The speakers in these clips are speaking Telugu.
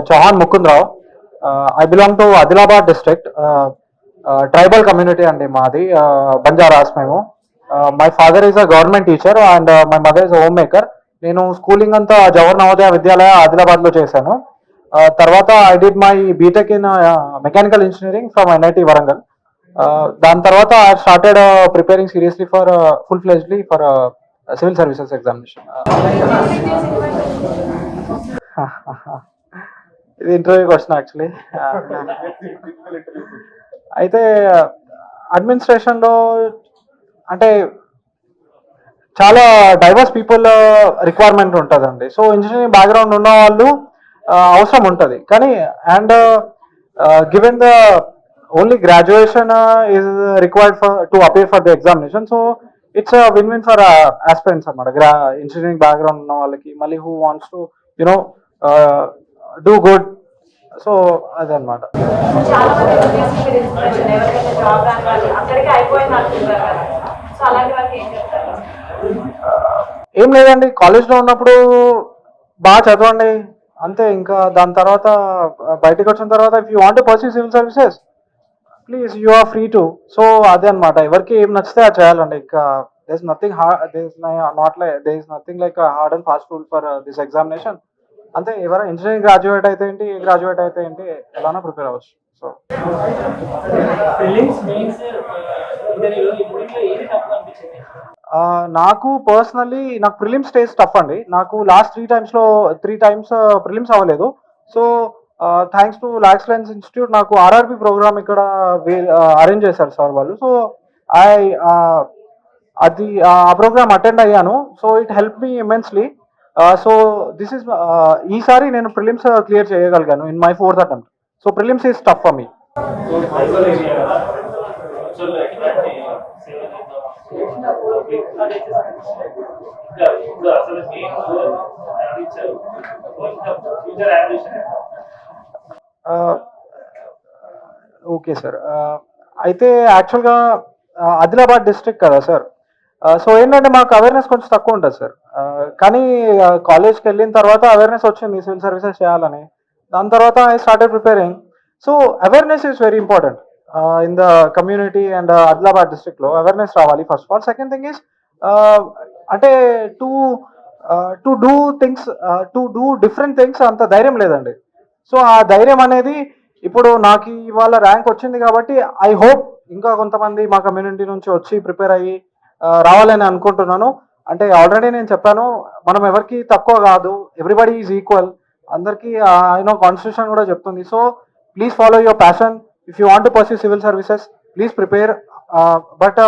Chauhan Mukund Rao. I belong to Adilabad district, tribal community and Madi, Banjaras మేము. My father is a government teacher and my mother is a homemaker. నేను స్కూలింగ్ అంతా జవహర్ నవోదయ విద్యాలయ ఆదిలాబాద్లో చేశాను. తర్వాత I did my BTech in mechanical engineering from NIT Warangal. దాని తర్వాత I started preparing seriously for full fledgedly for civil services examination. ఇది ఇంటర్వ్యూ క్వశ్చన్ యాక్చువల్లీ. అయితే అడ్మినిస్ట్రేషన్లో అంటే చాలా డైవర్స్ పీపుల్ రిక్వైర్మెంట్ ఉంటుందండి. సో ఇంజనీరింగ్ బ్యాక్గ్రౌండ్ ఉన్న వాళ్ళు అవసరం ఉంటుంది. కానీ and given the only graduation is required for to appear for the examination. So it's win win for aspirants అనమాట. ఇంజనీరింగ్ బ్యాక్గ్రౌండ్ ఉన్న వాళ్ళకి మళ్ళీ who wants to you know do good. So అదనమాట. ఏం లేదండి, కాలేజ్లో ఉన్నప్పుడు బాగా చదవండి అంతే. ఇంకా దాని తర్వాత బయటకు వచ్చిన తర్వాత if you want to pursue civil services please you are free to. So అదే అనమాట, ఎవరికి ఏం నచ్చితే అది చేయాలండి. ఇంకా there is nothing hard, there is nothing like a hard and fast rule for this examination. అంతే, ఎవరైనా ఇంజనీరింగ్ గ్రాడ్యుయేట్ అయితే ఏంటి, ఏ గ్రాడ్యుయేట్ అయితే ఏంటి, ఎలానో ప్రిపేర్ అవ్వచ్చు. సో నాకు పర్సనల్లీ నాకు ప్రిలిమ్స్ స్టేజ్ టఫ్ అండి. నాకు లాస్ట్ త్రీ టైమ్స్ ప్రిలిమ్స్ అవ్వలేదు. So thanks to excellence institute నాకు ఆర్ఆర్బి ప్రోగ్రామ్ ఇక్కడ అరేంజ్ చేశారు సార్ వాళ్ళు. సో ఆ ప్రోగ్రామ్ అటెండ్ అయ్యాను. So it help me immensely. So this is ఈసారి నేను ప్రిలిమ్స్ క్లియర్ చేయగలిగాను in my 4th attempt. So prelims is tough for me. Okay sir, అయితే యాక్చువల్గా ఆదిలాబాద్ డిస్ట్రిక్ట్ కదా సార్. సో ఏంటంటే మాకు అవేర్నెస్ కొంచెం తక్కువ ఉంటుంది సార్. కానీ కాలేజ్కి వెళ్ళిన తర్వాత అవేర్నెస్ వచ్చింది సివిల్ సర్వీసెస్ చేయాలని. దాని తర్వాత I started preparing. So awareness is very important in the community and Adilabad డిస్ట్రిక్ట్లో అవేర్నెస్ రావాలి first of all. Second thing is అంటే to do things, to do different things అంత ధైర్యం లేదండి. సో ఆ ధైర్యం అనేది ఇప్పుడు నాకు ఇవాళ ర్యాంక్ వచ్చింది కాబట్టి ఐ హోప్ ఇంకా కొంతమంది మా కమ్యూనిటీ నుంచి వచ్చి ప్రిపేర్ అయ్యి రావాలని అనుకుంటున్నాను. అంటే ఆల్రెడీ నేను చెప్పాను, మనం ఎవరికి తక్కువ కాదు, ఎవ్రీబడి ఈజ్ ఈక్వల్. అందరికీ కాన్స్టిట్యూషన్ కూడా చెప్తుంది. So please follow your passion. If you want to pursue civil services please prepare, but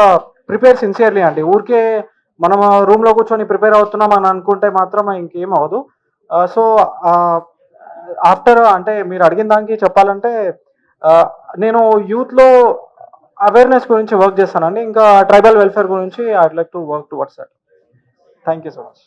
prepare sincerely అండి. ఊరికే మనం రూమ్లో కూర్చొని ప్రిపేర్ అవుతున్నాం అని అనుకుంటే మాత్రం ఇంకేం అవ్వదు. సో ఆఫ్టర్ అంటే మీరు అడిగిన దానికి చెప్పాలంటే నేను యూత్లో అవేర్నెస్ గురించి వర్క్ చేస్తానండి. ఇంకా ట్రైబల్ వెల్ఫేర్ గురించి I'd like to work towards that. Thank you so much.